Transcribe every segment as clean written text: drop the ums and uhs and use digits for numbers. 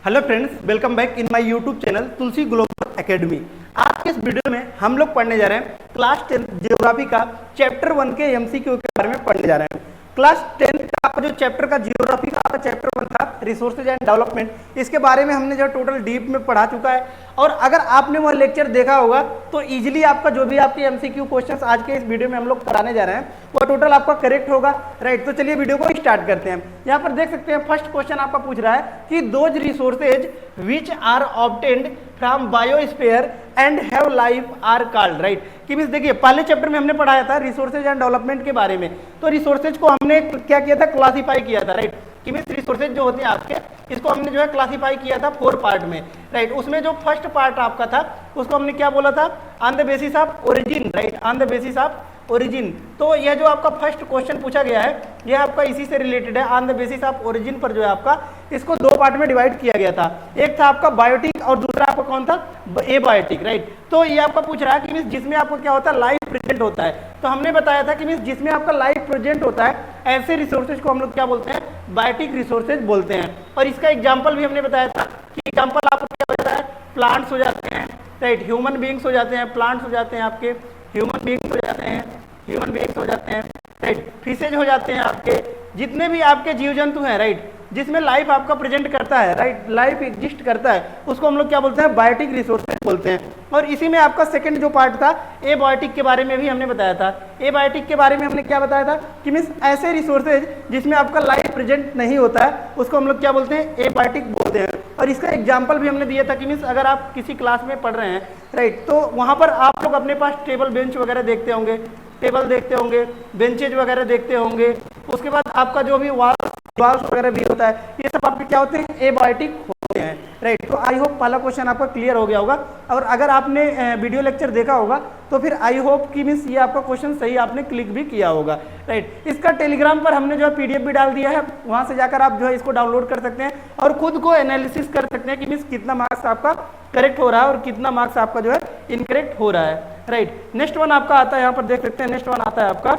Hello friends, welcome back in my YouTube channel Tulsi global academy. आज के इस video में हम लोग पढ़ने जा रहे हैं क्लास 10 जियोग्राफी का चैप्टर 1 के एमसीक्यू के बारे में पढ़ने जा रहे हैं। क्लास 10 का आपका जो चैप्टर का जियोग्राफी का आपका चैप्टर 1 था रिसोर्सेज एंड डेवलपमेंट, इसके बारे में हमने जो टोटल डीप में पढ़ा चुका है। और अगर आपने वह लेक्चर देखा होगा तो इजीली आपका जो भी आपके एमसीक्यू क्वेश्चंस आज के इस वीडियो में हम लोग कराने जा रहे हैं वो टोटल आपका करेक्ट होगा। राइट, तो चलिए वीडियो को स्टार्ट करते हैं। यहाँ पर देख सकते हैं फर्स्ट क्वेश्चन आपका पूछ रहा है कि those resources which are obtained from biosphere and have life are called. Right, कि मींस देखिए पहले चैप्टर में हमने पढ़ाया था रिसोर्सेज एंड डेवलपमेंट के बारे में। तो रिसोर्सेज को हमने क्या किया था, क्लासिफाई किया था। राइट, कि मींस रिसोर्सेज जो होते हैं आपके, इसको हमने जो है क्लासिफाई किया था 4 पार्ट में। राइट, उसमें जो फर्स्ट पार्ट आपका था उसको हमने क्या बोला था, on the basis of origin. Right, on the basis of origin. तो यह जो आपका फर्स्ट क्वेश्चन पूछा गया है यह आपका इसी से रिलेटेड है। On the basis of origin पर जो है आपका इसको 2 पार्ट में डिवाइड किया गया था। एक था आपका बायोटिक और दूसरा आपका कौन था, एबायोटिक। राइट, तो ये आपका पूछ रहा है कि मींस जिसमें आपको क्या होता है, लाइफ प्रेजेंट होता है। तो हमने बताया था कि मींस जिसमें आपका लाइफ प्रेजेंट होता है ऐसे रिसोर्सेज को हम लोग क्या बोलते हैं, बायोटिक रिसोर्सेज बोलते हैं। और इसका एग्जाम्पल भी हमने बताया था कि एग्जाम्पल आपको क्या होता है, प्लांट्स हो जाते हैं। राइट, ह्यूमन बींग्स हो जाते हैं, प्लांट्स हो जाते हैं आपके, ह्यूमन बींग्स हो जाते हैं, ह्यूमन बींग्स हो जाते हैं। राइट, फिशेज हो जाते हैं आपके, जितने भी आपके जीव जंतु हैं। राइट, जिसमें लाइफ आपका प्रेजेंट करता है, राइट, लाइफ एग्जिस्ट करता है, उसको हम लोग क्या बोलते हैं, बायोटिक रिसोर्सेज बोलते हैं। और इसी में आपका सेकंड जो पार्ट था एबायोटिक के बारे में भी हमने बताया था। एबायोटिक के बारे में हमने क्या बताया था कि मीन्स ऐसे रिसोर्सेज जिसमें आपका लाइफ प्रेजेंट नहीं होता है उसको हम लोग क्या बोलते हैं, एबायोटिक बोलते हैं। और इसका एग्जाम्पल भी हमने दिया था कि मीन्स अगर आप किसी क्लास में पढ़ रहे हैं, राइट, तो वहाँ पर आप लोग अपने पास टेबल बेंच वगैरह देखते होंगे, टेबल देखते होंगे, बेंचेज वगैरह देखते होंगे। उसके बाद आपका जो भी वाल्स वगैरह भी होता है, ये सब आपके क्या होते हैं, एबायोटिक होते हैं। राइट, तो आई होप पहला क्वेश्चन आपका क्लियर हो गया होगा। और अगर आपने वीडियो लेक्चर देखा होगा तो फिर आई होप कि मीन्स ये आपका क्वेश्चन सही आपने क्लिक भी किया होगा। राइट, इसका टेलीग्राम पर हमने जो है पीडीएफ भी डाल दिया है, वहां से जाकर आप जो है इसको डाउनलोड कर सकते हैं और खुद को एनालिसिस कर सकते हैं कि मीन्स कितना मार्क्स आपका करेक्ट हो रहा है और कितना मार्क्स आपका जो है इनकरेक्ट हो रहा है। राइट, नेक्स्ट वन आपका आता है, यहाँ पर देख सकते हैं नेक्स्ट वन आता है आपका,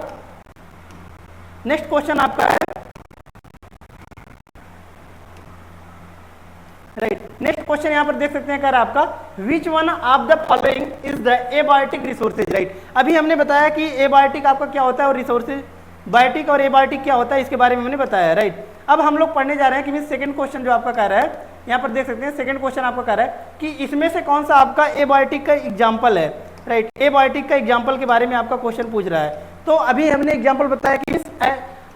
नेक्स्ट क्वेश्चन आपका है। राइट, नेक्स्ट क्वेश्चन यहाँ पर देख सकते हैं, कह रहा है आपका which one of the following is the abiotic resources. Right, अभी हमने बताया कि एबायोटिक आपका क्या होता है और रिसोर्सेज, बायोटिक और एबायोटिक क्या होता है इसके बारे में हमने बताया। राइट, अब हम लोग पढ़ने जा रहे हैं कि सेकंड क्वेश्चन जो आपका कह रहा है, यहाँ पर देख सकते हैं सेकंड क्वेश्चन आपका कह रहा है कि इसमें से कौन सा आपका एबायोटिक का एग्जाम्पल है। राइट, एबायोटिक का एग्जाम्पल के बारे में आपका क्वेश्चन पूछ रहा है। तो अभी हमने एग्जाम्पल बताया कि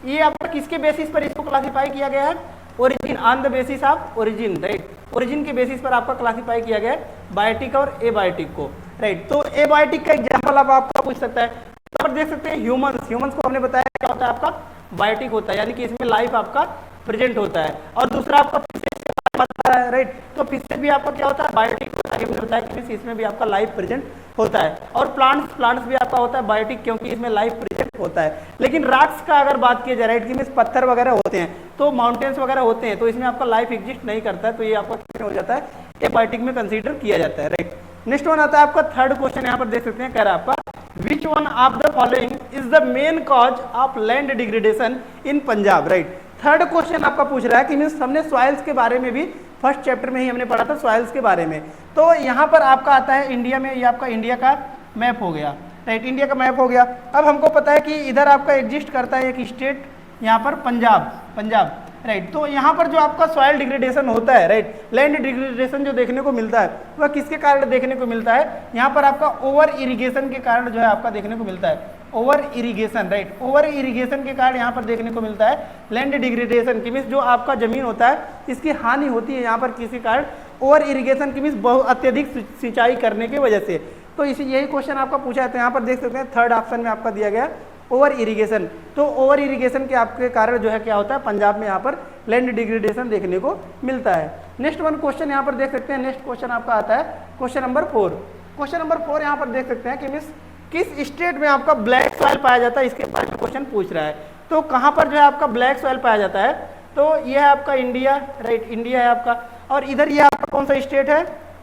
ये आपका किसके बेसिस पर इसको क्लासिफाई किया गया है, origin, on the basis of origin. Right, origin के बेसिस पर आपका क्लासिफाई किया गया है बायोटिक और एबायोटिक को। राइट, तो एबायोटिक का एग्जांपल अब आपका पूछ सकता है। तो देख सकते हैं ह्यूमंस, ह्यूमंस को हमने बताया क्या होता है आपका, बायोटिक होता है, यानी कि इसमें लाइफ आपका प्रेजेंट होता है। और दूसरा आपका फिशेज के बारे में बताया है। राइट, तो फिशेज भी आपका क्या होता है, बायोटिक होता है, बताया कि इसमें भी आपका लाइफ प्रेजेंट होता है। और प्लांट्स भी आपका होता है बायोटिक, क्योंकि इसमें लाइफ प्रेजेंट होता है। लेकिन रॉक्स का अगर बात किया जाए, राइट, कि मींस पत्थर वगैरह होते हैं, तो माउंटेन्स वगैरह होते हैं, तो इसमें आपका लाइफ एग्जिस्ट नहीं करता है, तो ये आपका किसमें हो जाता है, एबायोटिक में कंसीडर किया जाता है। राइट, नेक्स्ट वन आता है आपका थर्ड क्वेश्चन, यहाँ पर देख सकते हैं, कह रहा है आपका which one of the following is the main cause of land degradation in Punjab. Right, third question आपका पूछ रहा है कि मीन्स हमने सॉइल्स के बारे में भी फर्स्ट चैप्टर में ही हमने पढ़ा था सॉइल्स के बारे में। तो यहाँ पर आपका आता है इंडिया में, ये आपका इंडिया का मैप हो गया। राइट, इंडिया का मैप हो गया। अब हमको पता है कि इधर आपका एग्जिस्ट करता है एक स्टेट, यहाँ पर पंजाब। राइट, तो यहाँ पर जो आपका सॉइल डिग्रेडेशन होता है, राइट, लैंड डिग्रेडेशन जो देखने को मिलता है वह किसके कारण देखने को मिलता है, यहाँ पर आपका ओवर इरिगेशन के कारण जो है आपका देखने को मिलता है, over irrigation. Right, over irrigation के कारण यहाँ पर देखने को मिलता है लैंड डिग्रेडेशन की मीन्स जो आपका जमीन होता है इसकी हानि होती है यहाँ पर किसी कारण, ओवर इरिगेशन की मीन्स बहुत अत्यधिक सिंचाई करने की वजह से। तो इसी यही क्वेश्चन आपका पूछा है। तो यहाँ पर देख सकते हैं थर्ड ऑप्शन में आपका दिया गया ओवर इरिगेशन। तो ओवर इरिगेशन के आपके कारण जो है क्या होता है, पंजाब में यहाँ पर लैंड डिग्रेडेशन देखने को मिलता है। नेक्स्ट वन क्वेश्चन यहाँ पर देख सकते हैं, नेक्स्ट क्वेश्चन आपका आता है क्वेश्चन नंबर 4। क्वेश्चन नंबर 4 यहाँ पर देख सकते हैं कि मीन्स किस स्टेट में आपका ब्लैक सॉइल पाया जाता है, इसके बारे में क्वेश्चन पूछ रहा है। तो कहाँ पर जो है आपका ब्लैक सॉइल पाया जाता है, तो यह है आपका इंडिया। राइट, इंडिया है आपका, और इधर यह आपका कौन सा स्टेट है,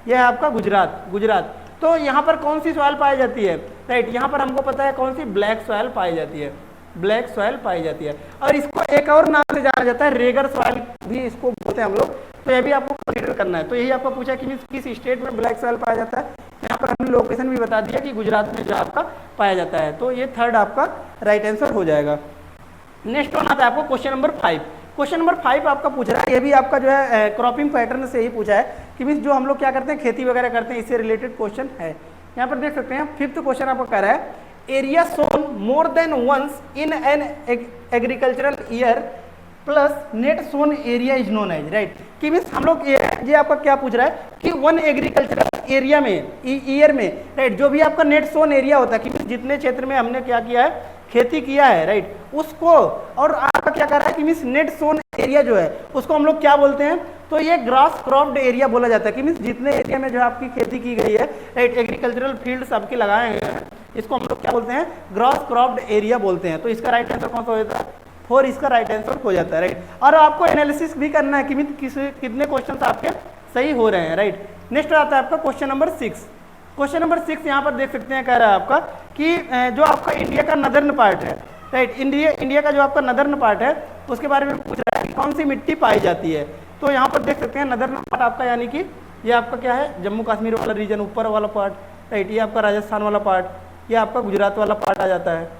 यह है आपका गुजरात। तो यहाँ पर कौन सी सॉइल पाई जाती है, राइट, यहाँ पर हमको पता है कौन सी, ब्लैक सॉइल पाई जाती है, ब्लैक सॉइल पाई जाती है। और इसको एक और नाम से जाना जाता है, रेगर सॉइल भी इसको बोलते हैं हम लोग, तो ये भी आपको कंसीडर करना है। तो यही आपको पूछा कि किस स्टेट में ब्लैक सॉइल पाया जाता है, यहाँ पर हमने लोकेशन भी बता दिया कि गुजरात में जो आपका पाया जाता है। तो ये थर्ड आपका राइट आंसर हो जाएगा। नेक्स्ट वन आता है आपको क्वेश्चन नंबर 5। क्वेश्चन नंबर 5 आपका पूछ रहा है, ये भी आपका जो है क्रॉपिंग पैटर्न से ही पूछा है कि मीन्स जो हम लोग क्या करते हैं खेती वगैरह करते हैं, इससे रिलेटेड क्वेश्चन है। यहाँ पर देख सकते हैं 5th क्वेश्चन आपको कह रहा है area sown more than once in an agricultural year plus net sown area is known as, right. कि मीन्स हम लोग ये आपका क्या पूछ रहा है कि वन एग्रीकल्चरल एरिया में ईयर में, राइट, जो भी आपका नेट सोन एरिया होता है कि जितने क्षेत्र में हमने क्या किया है खेती किया है, राइट, उसको, और आपका क्या कर रहा है कि मीन्स नेट सोन एरिया जो है उसको हम लोग क्या बोलते हैं, तो ये ग्रास क्रॉप्ड एरिया बोला जाता है। कि मीन्स जितने एरिया में जो आपकी खेती की गई है, राइट, एग्रीकल्चरल फील्ड्स आपके लगाए गए हैं, इसको हम लोग क्या बोलते हैं ग्रास क्रॉप्ड एरिया बोलते हैं। तो इसका राइट आंसर कौन सा हो जाता है 4, इसका राइट आंसर हो जाता है, राइट। और आपको एनालिसिस भी करना है कि मीन्स कितने क्वेश्चन आपके सही हो रहे हैं, राइट। नेक्स्ट आता है आपका क्वेश्चन नंबर 6। क्वेश्चन नंबर 6 यहाँ पर देख सकते हैं, कह रहा है आपका कि जो आपका इंडिया का नदर्न पार्ट है, राइट, इंडिया का जो आपका नदर्न पार्ट है उसके बारे में पूछ रहा है कि कौन सी मिट्टी पाई जाती है। तो यहाँ पर देख सकते हैं नदर्न पार्ट आपका यानी कि ये आपका क्या है जम्मू कश्मीर वाला रीजन, ऊपर वाला पार्ट, राइट, ये आपका राजस्थान वाला पार्ट, ये आपका गुजरात वाला पार्ट आ जाता है,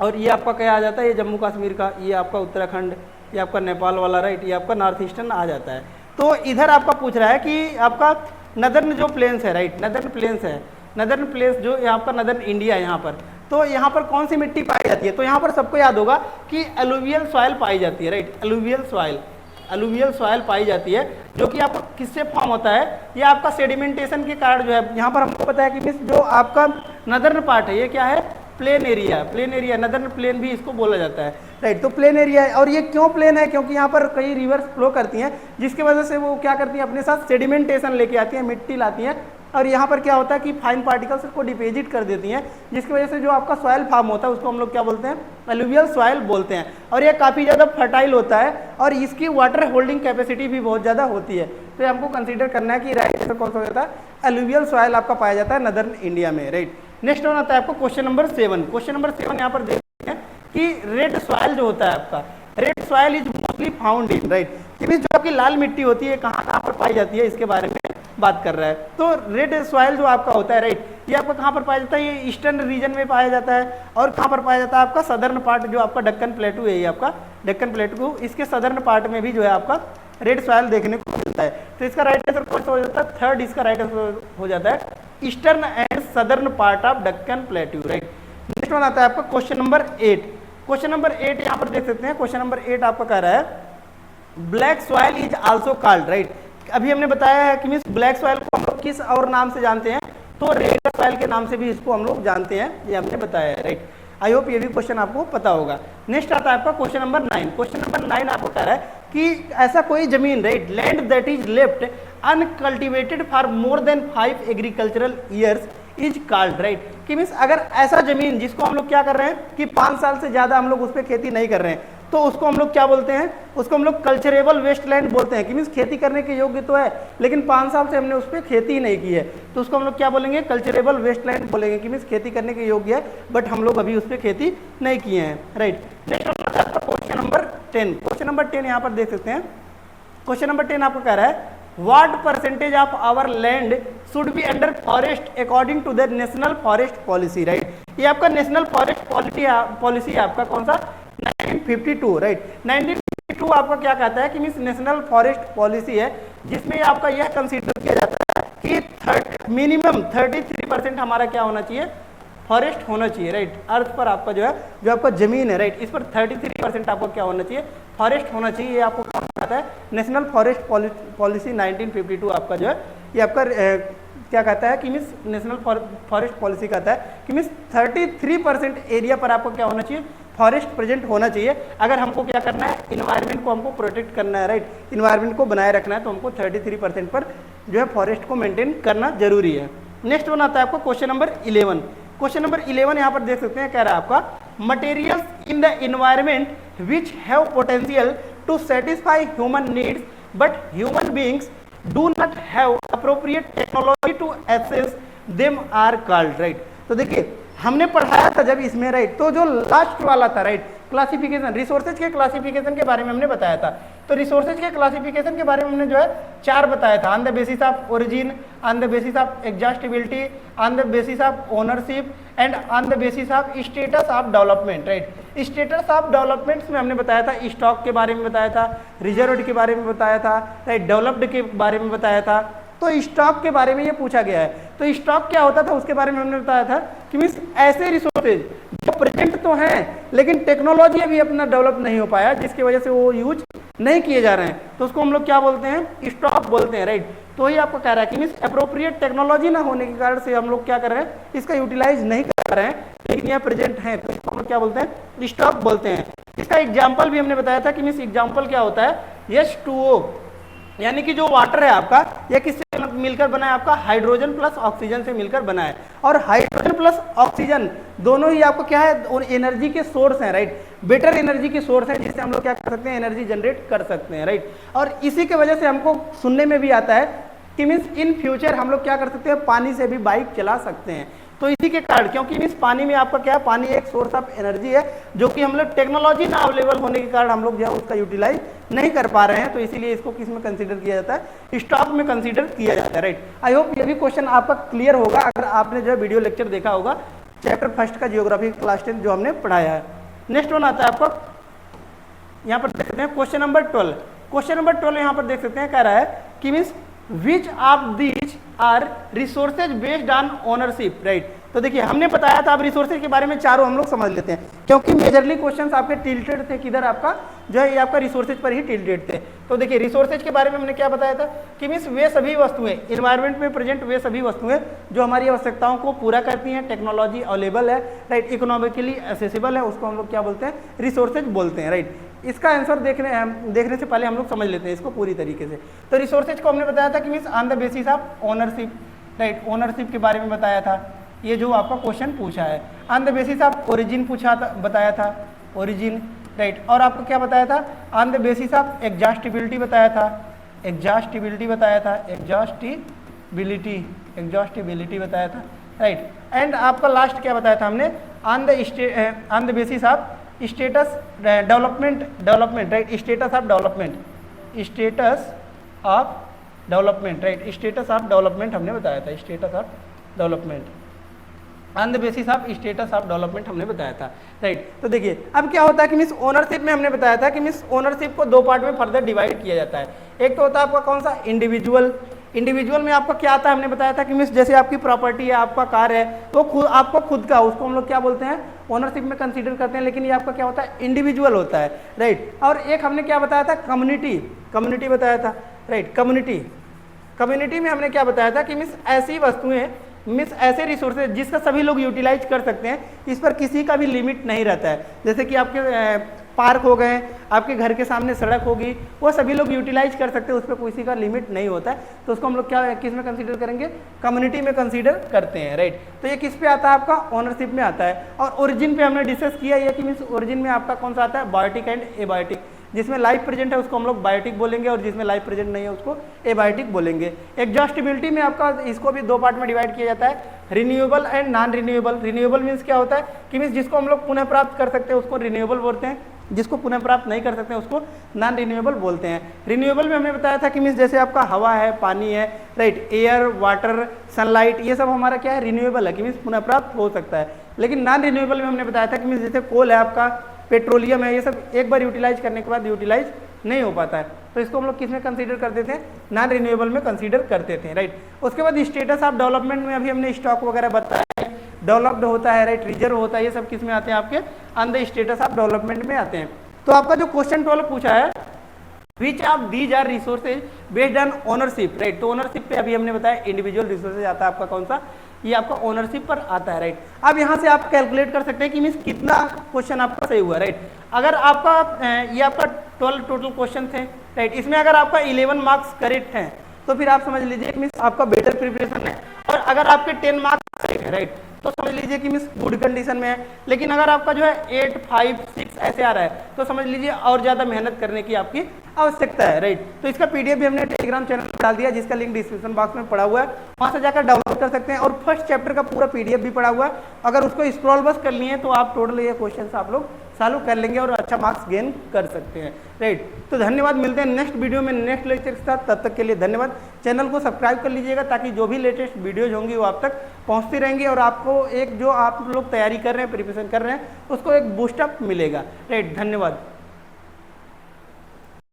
और ये आपका क्या आ जाता है, ये जम्मू कश्मीर का, ये आपका उत्तराखंड, ये आपका नेपाल वाला, राइट, ये आपका नॉर्थ ईस्टर्न आ जाता है। तो इधर आपका पूछ रहा है कि आपका नदर्न जो प्लेन्स है, राइट, नदर्न प्लेन्स है, नदर्न प्लेन्स जो आपका नदर्न इंडिया है यहाँ पर, तो यहाँ पर कौन सी मिट्टी पाई जाती है। तो यहाँ पर सबको याद होगा कि एलुवियल सॉइल पाई जाती है, राइट, एलुवियल सॉइल पाई जाती है, जो कि आपका किससे फॉर्म होता है, ये आपका सेडिमेंटेशन के कारण जो है, यहाँ पर हमको पता है कि मीन्स जो आपका नदर्न पार्ट है ये क्या है प्लेन एरिया, नदर्न प्लेन भी इसको बोला जाता है, राइट। तो प्लेन एरिया है, और ये क्यों प्लेन है, क्योंकि यहाँ पर कई रिवर्स फ्लो करती हैं, जिसकी वजह से वो क्या करती हैं अपने साथ सेडिमेंटेशन लेके आती हैं, मिट्टी लाती हैं, और यहाँ पर क्या होता है कि फाइन पार्टिकल्स को डिपॉजिट कर देती हैं, जिसकी वजह से जो आपका सॉइल फॉर्म होता है उसको हम लोग क्या बोलते हैं एलुवियल सॉइल बोलते हैं। और ये काफ़ी ज़्यादा फर्टाइल होता है और इसकी वाटर होल्डिंग कैपेसिटी भी बहुत ज़्यादा होती है। तो हमको कंसीडर करना है कि राइट आंसर कौन सा हो जाता है एलुवियल सॉइल आपका पाया जाता है नदर्न इंडिया में, राइट। नेक्स्ट वन आता है आपको क्वेश्चन नंबर 7। क्वेश्चन नंबर 7 यहाँ पर देखते हैं कि रेड सॉइल जो होता है आपका, red soil is mostly found in, right, जो आपकी लाल मिट्टी होती है कहाँ पर पाई जाती है इसके बारे में बात कर रहा है। तो रेड सॉइल जो आपका होता है, राइट, ये आपका कहाँ पर पाया जाता है, ये ईस्टर्न रीजन में पाया जाता है, और कहाँ पर पाया जाता है आपका सदर्न पार्ट जो आपका डक्कन प्लेटू है, ये आपका डक्कन प्लेटू, इसके सदर्न पार्ट में भी जो है आपका रेड सॉइल देखने को मिलता है। तो इसका राइट आंसर कौन सा हो जाता है 3rd, इसका राइट आंसर हो जाता है eastern and southern part of Deccan प्लेटू, right. Next one आता है आपका क्वेश्चन नंबर 8। क्वेश्चन नंबर 8 यहाँ पर देख सकते हैं, क्वेश्चन नंबर 8 आपका कह रहा है black soil is also called, right. अभी हमने बताया है कि मीन्स ब्लैक सॉइल को हम लोग किस और नाम से जानते हैं, तो रेड सॉइल के नाम से भी इसको हम लोग जानते हैं, ये हमने बताया है, राइट। आई होप ये भी क्वेश्चन आपको पता होगा। नेक्स्ट आता है आपका क्वेश्चन नंबर 9। क्वेश्चन नंबर 9 आपको कह रहा है कि ऐसा कोई जमीन, right, land that is left uncultivated for more than 5 agricultural years is called, right. कि मीन्स अगर ऐसा जमीन जिसको हम लोग क्या कर रहे हैं कि 5 साल से ज़्यादा हम लोग उस पर खेती नहीं कर रहे हैं, तो उसको हम लोग क्या बोलते हैं, उसको हम लोग कल्चरेबल वेस्टलैंड बोलते हैं। कि मीन्स खेती करने के योग्य तो है लेकिन 5 साल से हमने उस पर खेती ही नहीं की है, तो उसको हम लोग क्या बोलेंगे कल्चरेबल वेस्टलैंड बोलेंगे। कि मीन्स खेती करने के योग्य है बट हम लोग अभी उस पर खेती नहीं किए हैं, right. Next question number 10। Question number 10 यहाँ पर देख सकते हैं, क्वेश्चन नंबर 10 आपको कह रहा है what percentage of our land should be under forest according to the national forest policy, right. ये आपका नेशनल फॉरेस्ट पॉलिसी है आपका कौन सा 1952, राइट। 1952 आपका क्या कहता है कि मीन्स नेशनल फॉरेस्ट पॉलिसी है, जिसमें आपका यह कंसीडर किया जाता है कि मिनिमम 33% हमारा क्या होना चाहिए फॉरेस्ट होना चाहिए, राइट। अर्थ पर आपका जो है जो आपका जमीन है, राइट, इस पर 33% आपको क्या होना चाहिए फॉरेस्ट होना चाहिए। ये आपको क्या कहता है नेशनल फॉरेस्ट पॉलिसी 1952 आपका जो है ये आपका क्या कहता है कि मीन्स नेशनल फॉरेस्ट पॉलिसी कहता है कि मीन्स 33% एरिया पर आपको क्या होना चाहिए फॉरेस्ट प्रेजेंट होना चाहिए। अगर हमको क्या करना है इन्वायरमेंट को हमको प्रोटेक्ट करना है, राइट, इन्वायरमेंट को बनाए रखना है, तो हमको 33% पर जो है फॉरेस्ट को मेंटेन करना जरूरी है। नेक्स्ट वन आता है आपको क्वेश्चन नंबर 11। क्वेश्चन नंबर 11 यहाँ पर देख सकते हैं, कह रहा है आपका materials in the environment which have potential to satisfy human needs but human beings do not have appropriate technology to access them are called, right. तो देखिए हमने पढ़ाया था जब इसमें, राइट, तो जो लास्ट वाला था, राइट, क्लासिफिकेशन, रिसोर्सेज के क्लासिफिकेशन के बारे में हमने बताया था तो रिसोर्सेज के क्लासिफिकेशन के बारे में हमने जो है 4 बताया था, on the basis of origin, on the basis of exhaustibility, on the basis of ownership and on the basis of status of development, right. Status of developments में हमने बताया था स्टॉक के बारे में बताया था, रिजर्व्ड के बारे में बताया था, राइट, डेवलप्ड के बारे में बताया था। तो स्टॉक के बारे में ये पूछा गया है, तो स्टॉक क्या होता था उसके बारे में हमने बताया था कि मीन्स ऐसे रिसोर्सेज जो प्रेजेंट तो हैं लेकिन टेक्नोलॉजी अभी अपना डेवलप नहीं हो पाया, जिसकी वजह से वो यूज नहीं किए जा रहे हैं, तो उसको हम लोग क्या बोलते हैं, स्टॉक बोलते हैं, राइट। तो ही आपको कह रहा है कि मीन्स अप्रोप्रिएट टेक्नोलॉजी ना होने के कारण से हम लोग क्या कर रहे हैं, इसका यूटिलाइज नहीं कर रहे हैं, लेकिन यहाँ प्रेजेंट है, तो इसको हम लोग क्या बोलते हैं, स्टॉक बोलते हैं। इसका एग्जाम्पल भी हमने बताया था कि मीन्स एग्जाम्पल क्या होता है, H2O, यानी कि जो वाटर है आपका, यह किससे मिलकर बना है, आपका हाइड्रोजन प्लस ऑक्सीजन से मिलकर बना है। और हाइड्रोजन प्लस ऑक्सीजन दोनों ही आपको क्या है, और एनर्जी के सोर्स हैं, राइट, बेटर एनर्जी के सोर्स है, जिससे हम लोग क्या कर सकते हैं, एनर्जी जनरेट कर सकते हैं, राइट। और इसी के वजह से हमको सुनने में भी आता है कि मीन्स इन फ्यूचर हम लोग क्या कर सकते हैं, पानी से भी बाइक चला सकते हैं। तो इसी के कारण, क्योंकि मीन्स पानी में आपका क्या है, पानी एक सोर्स ऑफ एनर्जी है, जो कि हम लोग टेक्नोलॉजी ना अवेलेबल होने के कारण हम लोग जो है उसका यूटिलाइज नहीं कर पा रहे हैं, तो इसीलिए इसको किस में कंसीडर किया जाता है, स्टॉक में कंसीडर किया जाता है, राइट। आई होप ये भी क्वेश्चन आपका क्लियर होगा अगर आपने जो है वीडियो लेक्चर देखा होगा चैप्टर फर्स्ट का जियोग्राफी क्लास 10 जो हमने पढ़ाया है। नेक्स्ट वन आता है आपका, यहाँ पर देख सकते हैं क्वेश्चन नंबर 12। क्वेश्चन नंबर 12 यहाँ पर देख सकते हैं, कह रहा है कि means which of these are resources based on ownership, right. तो देखिए हमने बताया था, अब रिसोर्सेज के बारे में चारों हम लोग समझ लेते हैं, क्योंकि मेजरली क्वेश्चंस आपके टिल्टेड थे किधर, आपका जो है ये आपका रिसोर्सेज पर ही टिल्टेड थे। तो देखिए रिसोर्सेज के बारे में हमने क्या बताया था कि मीन्स वे सभी वस्तुएं, इन्वायरमेंट में प्रेजेंट वे सभी वस्तुएं जो हमारी आवश्यकताओं को पूरा करती हैं, टेक्नोलॉजी अवेलेबल है, राइट, इकोनॉमिकली एक्सेसिबल है, उसको हम लोग क्या बोलते हैं, रिसोर्सेज बोलते हैं, राइट। इसका आंसर देखने से पहले हम लोग समझ लेते हैं इसको पूरी तरीके से। तो रिसोर्सेज को हमने बताया था कि means on the basis of ownership, right, ownership के बारे में बताया था, ये जो आपका क्वेश्चन पूछा है। On the basis of origin पूछा था, बताया था ओरिजिन, राइट। और आपको क्या बताया था, on the basis of exhaustibility बताया था, एग्जॉस्टिबिलिटी बताया था, एग्जॉस्टिबिलिटी बताया था, राइट। एंड आपका लास्ट क्या बताया था हमने, on the basis of status development, right, status of development, right, status of development हमने बताया था, status of development, on the basis of status of development हमने बताया था, राइट। तो देखिए अब क्या होता है कि मीन्स ओनरशिप में हमने बताया था कि मीन्स ओनरशिप को 2 पार्ट में फर्दर डिवाइड किया जाता है। एक तो होता है आपका कौन सा, इंडिविजुअल। इंडिविजुअल में आपका क्या आता है, हमने बताया था कि मीन्स जैसे आपकी प्रॉपर्टी है, आपका कार है, तो खुद आपको खुद का, उसको हम लोग क्या बोलते हैं, ओनरशिप में कंसीडर करते हैं, लेकिन ये आपका क्या होता है, इंडिविजुअल होता है, राइट। और एक हमने क्या बताया था, कम्युनिटी बताया था, राइट, कम्युनिटी में हमने क्या बताया था कि मीन्स ऐसी वस्तुएं, मीन्स ऐसे रिसोर्सेज जिसका सभी लोग यूटिलाइज कर सकते हैं, इस पर किसी का भी लिमिट नहीं रहता है। जैसे कि आपके पार्क हो गए, आपके घर के सामने सड़क होगी, वो सभी लोग यूटिलाइज कर सकते हैं, उस पर किसी का लिमिट नहीं होता है, तो उसको हम लोग क्या किस में कंसीडर करेंगे, कम्युनिटी में कंसीडर करते हैं, राइट। तो ये किस पे आता है, आपका ओनरशिप में आता है। और ओरिजिन पे हमने डिस्कस किया ये कि मीन्स ओरिजिन में आपका कौन सा आता है, बायोटिक एंड एबायोटिक। जिसमें लाइफ प्रेजेंट है उसको हम लोग बायोटिक बोलेंगे, और जिसमें लाइफ प्रेजेंट नहीं है उसको एबायोटिक बोलेंगे। एग्जॉस्टिबिलिटी में आपका इसको भी 2 पार्ट में डिवाइड किया जाता है, renewable and non renewable. Renewable means क्या होता है कि मीन्स जिसको हम लोग पुनः प्राप्त कर सकते हैं उसको रिन्यूएबल बोलते हैं, जिसको पुनः प्राप्त नहीं कर सकते हैं उसको नॉन रिन्यूएबल बोलते हैं। रिन्यूएबल में हमने बताया था कि मीन्स जैसे आपका हवा है, पानी है, राइट, एयर, वाटर, सनलाइट, ये सब हमारा क्या है, रिन्यूएबल है, कि मीन्स पुनः प्राप्त हो सकता है। लेकिन नॉन रिन्यूएबल में हमने बताया था कि मीन्स जैसे कोल है, आपका पेट्रोलियम है, ये सब एक बार यूटिलाइज करने के बाद यूटिलाइज नहीं हो पाता है, तो इसको हम लोग किस में कंसीडर करते थे, नॉन रिन्यूएबल में कंसीडर करते थे, राइट। उसके बाद स्टेटस ऑफ डेवलपमेंट में अभी हमने स्टॉक वगैरह बताया, डेवलप्ड होता है, राइट, रिजर्व होता है, ये सब किस में आते हैं, आपके on the status of development में आते हैं। तो आपका जो क्वेश्चन 12 पूछा है, which of these are resources based on ownership, right. तो ओनरशिप पे अभी हमने बताया इंडिविजुअल रिसोर्सेज आता है आपका कौन सा, ये आपका ओनरशिप पर आता है, राइट। अब यहाँ से आप कैलकुलेट कर सकते हैं कि मीन्स कितना क्वेश्चन आपका सही हुआ, राइट। अगर आपका ये आपका 12 टोटल क्वेश्चन थे, राइट, इसमें अगर आपका 11 मार्क्स करेक्ट हैं तो फिर आप समझ लीजिए कि मीन्स आपका बेटर प्रिपरेशन है। और अगर आपके 10 मार्क्स सही है, राइट, तो समझ लीजिए कि मीन्स गुड कंडीशन में है। लेकिन अगर आपका जो है 8, 5, 6 ऐसे आ रहा है तो समझ लीजिए और ज़्यादा मेहनत करने की आपकी आवश्यकता है, राइट। तो इसका पीडीएफ भी हमने टेलीग्राम चैनल पर डाल दिया, जिसका लिंक डिस्क्रिप्शन बॉक्स में पड़ा हुआ है, वहां से जाकर डाउनलोड कर सकते हैं। और फर्स्ट चैप्टर का पूरा पीडीएफ भी पड़ा हुआ है, अगर उसको स्क्रॉल बस कर लिए तो आप टोटल ये क्वेश्चन आप लोग सॉल्व कर लेंगे और अच्छा मार्क्स गेन कर सकते हैं, राइट। तो धन्यवाद, मिलते हैं नेक्स्ट वीडियो में नेक्स्ट लेक्चर के साथ, तब तक के लिए धन्यवाद। चैनल को सब्सक्राइब कर लीजिएगा ताकि जो भी लेटेस्ट वीडियोज होंगी वो आप तक पहुंचती रहेंगी और आपको एक जो आप लोग तैयारी कर रहे हैं, प्रिपरेशन कर रहे हैं, उसको एक बूस्टअप मिलेगा, राइट। धन्यवाद।